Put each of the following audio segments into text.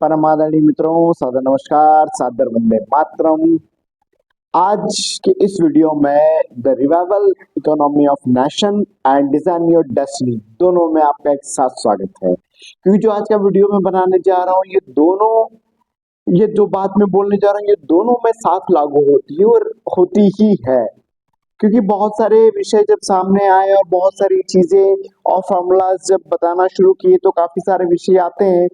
परमादरणीय मित्रों, सादर नमस्कार, सादर वंदे मातरम। आज के इस वीडियो में the revival economy of nation and design your destiny दोनों में आपका एक साथ स्वागत है। क्योंकि जो आज का वीडियो मैं बनाने जा रहा हूँ ये जो बात मैं बोलने जा रहा हूँ ये दोनों में साथ लागू होती है और होती ही है। क्योंकि बहुत सारे विषय जब सामने आए और बहुत सारी चीजें और फॉर्मूलाज जब बताना शुरू किए तो काफी सारे विषय आते हैं।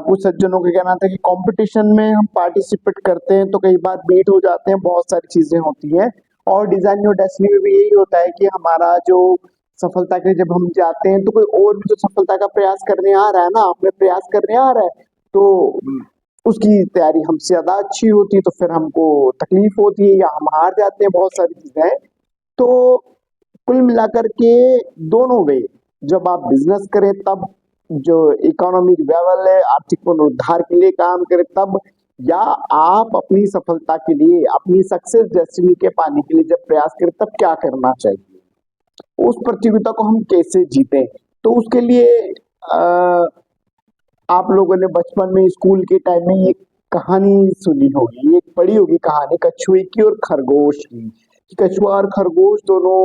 कुछ सज्जनों का कहना था कि कंपटीशन में हम पार्टिसिपेट करते हैं तो कई बार बीट हो जाते हैं, बहुत सारी चीजें होती हैं। और डिजाइन योर डेस्टिनी में भी यही होता है कि हमारा जो सफलता के जब हम जाते हैं तो कोई और भी तो सफलता का प्रयास करने आ रहा है ना, हमें प्रयास करने आ रहा है तो उसकी तैयारी हमसे ज्यादा अच्छी होती है तो फिर हमको तकलीफ होती है या हम हार जाते हैं, बहुत सारी चीजें हैं। तो कुल मिलाकर के दोनों वे, जब आप बिजनेस करें तब, जो इकोनॉमिक लेवल है आर्थिक पुनरुद्धार के लिए काम करें तब, या आप अपनी सफलता के लिए अपनी सक्सेस डेस्टिनी के पाने के लिए जब प्रयास करें तब क्या करना चाहिए, उस प्रतियोगिता को हम कैसे जीतें। तो उसके लिए आप लोगों ने बचपन में स्कूल के टाइम में ये कहानी सुनी होगी, ये पढ़ी होगी कहानी कछुए की और खरगोश की। कि कछुआ और खरगोश दोनों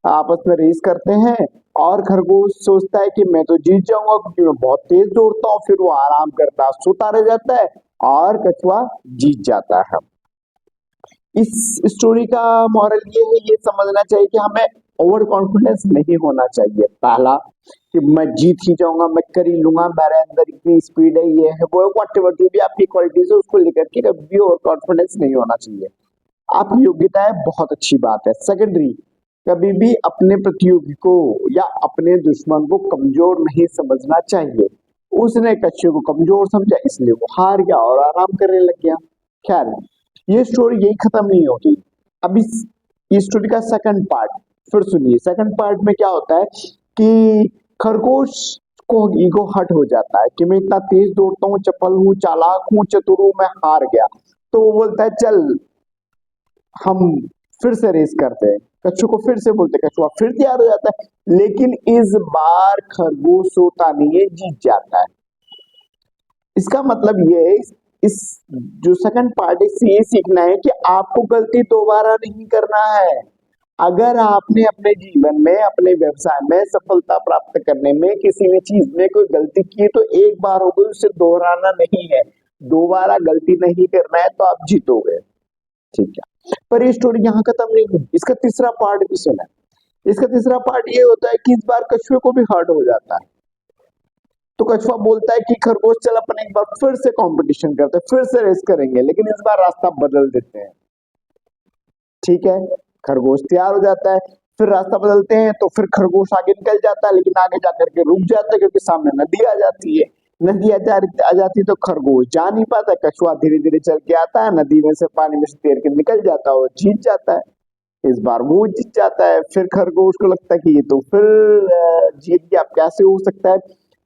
आपस में रेस करते हैं और खरगोश सोचता है कि मैं तो जीत जाऊंगा क्योंकि मैं बहुत तेज दौड़ता हूँ, फिर वो आराम करता सोता रह जाता है और कछुआ जीत जाता है। इस स्टोरी का मॉरल ये है, ये समझना चाहिए कि हमें ओवर कॉन्फिडेंस नहीं होना चाहिए। पहला कि मैं जीत ही जाऊंगा, मैं कर ही लूंगा, मेरे अंदर इतनी स्पीड है, ये है वो है, व्हाटएवर जो भी आपकी क्वालिटीज है उसको लेकर के कभी भी ओवर कॉन्फिडेंस नहीं होना चाहिए। आपकी योग्यता है, बहुत अच्छी बात है। सेकेंडरी, कभी भी अपने प्रतियोगी को या अपने दुश्मन को कमजोर नहीं समझना चाहिए। उसने कच्छे को कमजोर समझा इसलिए वो हार गया और आराम करने लग गया। खैर, ये स्टोरी यही खत्म नहीं होती। अब इस स्टोरी का सेकंड पार्ट फिर सुनिए। सेकंड पार्ट में क्या होता है कि खरगोश को ईगो हट हो जाता है कि मैं इतना तेज दौड़ता हूँ, चपल हूँ, चालाक हूँ, चतुर हूँ, मैं हार गया। तो वो बोलता है चल हम फिर से रेस करते हैं। कच्छू को फिर से बोलते, कछुआ फिर तैयार हो जाता है, लेकिन इस बार खरगोश सोता नहीं है, जीत जाता है। इसका मतलब ये है, इस जो सेकंड पार्ट है ये सीखना है कि आपको गलती दोबारा नहीं करना है। अगर आपने अपने जीवन में, अपने व्यवसाय में सफलता प्राप्त करने में किसी भी चीज में कोई गलती की तो एक बार हो गई, उसे दोहराना नहीं है। दोबारा गलती नहीं करना है तो आप जीतोगे। ठीक है, पर ये स्टोरी यहाँ खत्म नहीं हुई, इसका तीसरा पार्ट भी सुना। इसका तीसरा पार्ट ये होता है कि इस बार कछुए को भी हर्ट हो जाता है। तो कछुआ बोलता है कि खरगोश चल अपन एक बार फिर से कंपटीशन करते हैं, फिर से रेस करेंगे, लेकिन इस बार रास्ता बदल देते हैं। ठीक है, खरगोश तैयार हो जाता है, फिर रास्ता बदलते हैं तो फिर खरगोश आगे निकल जाता है, लेकिन आगे जाकर के रुक जाता है क्योंकि सामने नदी आ जाती है। नदी आ जाती तो खरगोश जा नहीं पाता, कछुआ धीरे धीरे चल के आता है, नदी में से पानी में से तैर के निकल जाता है और जीत जाता है। इस बार वो जीत जाता है, फिर खरगोश को लगता है कि ये तो फिर जीत गया, अब कैसे हो सकता है।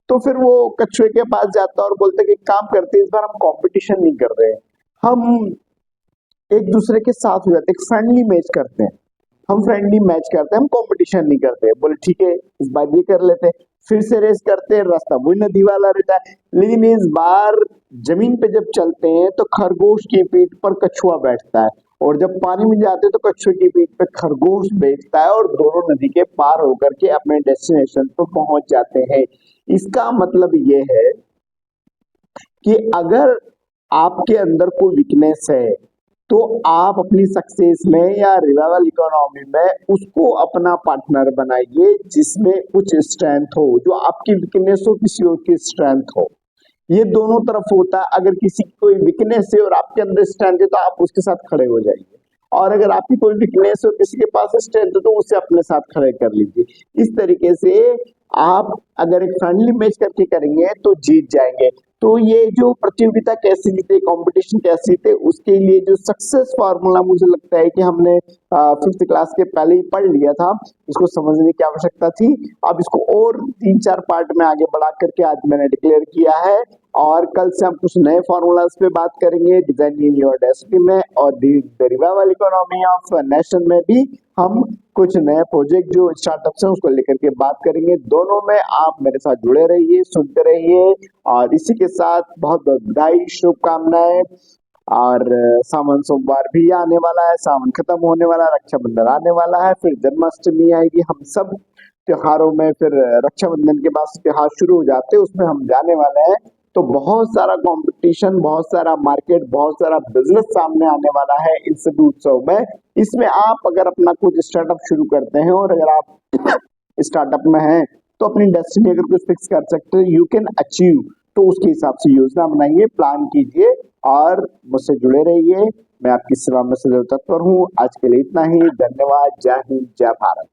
तो फिर वो कछुए के पास जाता है और बोलता है कि एक काम करते हैं, इस बार हम कंपटीशन नहीं कर रहे, हम एक दूसरे के साथ हो जाते, एक फ्रेंडली मैच करते हैं। हम फ्रेंडली मैच करते हैं, हम कंपटीशन नहीं करते। बोले ठीक है, इस बार ये कर लेते हैं। फिर से रेस करते हैं, रास्ता वही नदी वाला रहता है, लेकिन इस बार जमीन पे जब चलते हैं तो खरगोश की पीठ पर कछुआ बैठता है और जब पानी में जाते हैं तो कछुए की पीठ पे खरगोश बैठता है और दोनों नदी के पार होकर के अपने डेस्टिनेशन पर पहुंच जाते हैं। इसका मतलब ये है कि अगर आपके अंदर कोई वीकनेस है तो आप अपनी सक्सेस में या रिवाइवल इकोनॉमी में उसको अपना पार्टनर बनाइए जिसमें कुछ स्ट्रेंथ हो, जो आपकी वीकनेस हो किसी और की स्ट्रेंथ हो। ये दोनों तरफ होता है। अगर किसी की कोई वीकनेस है और आपके अंदर स्ट्रेंथ है तो आप उसके साथ खड़े हो जाइए, और अगर आपकी कोई वीकनेस है और किसी के पास स्ट्रेंथ है तो उसे अपने साथ खड़े कर लीजिए। इस तरीके से आप अगर एक फ्रेंडली मैच करके करेंगे तो जीत जाएंगे। तो ये जो प्रतियोगिता कैसे जीते, कंपटीशन कैसे जीते, उसके लिए जो सक्सेस फार्मूला मुझे लगता है कि हमने 5th क्लास के पहले ही पढ़ लिया था, इसको समझने की आवश्यकता थी। अब इसको और 3-4 पार्ट में आगे बढ़ा करके आज मैंने डिक्लेयर किया है, और कल से हम कुछ नए फार्मूलाज पे बात करेंगे डिजाइनिंग योर डेस्टिनी में, और the revival economy of nation में भी हम कुछ नए प्रोजेक्ट जो स्टार्टअप्स हैं उसको लेकर के बात करेंगे। दोनों में आप मेरे साथ जुड़े रहिए, सुनते रहिए। और इसी के साथ बहुत बहुत बधाई, शुभकामनाएं। और सावन सोमवार भी आने वाला है, सावन खत्म होने वाला है, रक्षाबंधन आने वाला है, फिर जन्माष्टमी आएगी। हम सब त्योहारों में फिर रक्षाबंधन के बाद से त्योहार शुरू हो जाते हैं, उसमें हम जाने वाले हैं। तो बहुत सारा कंपटीशन, बहुत सारा मार्केट, बहुत सारा बिजनेस सामने आने वाला है इन सभी उत्सव में। इसमें आप अगर अपना कुछ स्टार्टअप शुरू करते हैं और अगर आप स्टार्टअप में हैं तो अपनी डेस्टिनी अगर कुछ फिक्स कर सकते हो, यू कैन अचीव, तो उसके हिसाब से योजना बनाइए, प्लान कीजिए और मुझसे जुड़े रहिए। मैं आपकी सेवा में सदैव तत्पर हूँ। आज के लिए इतना ही। धन्यवाद। जय हिंद, जय भारत।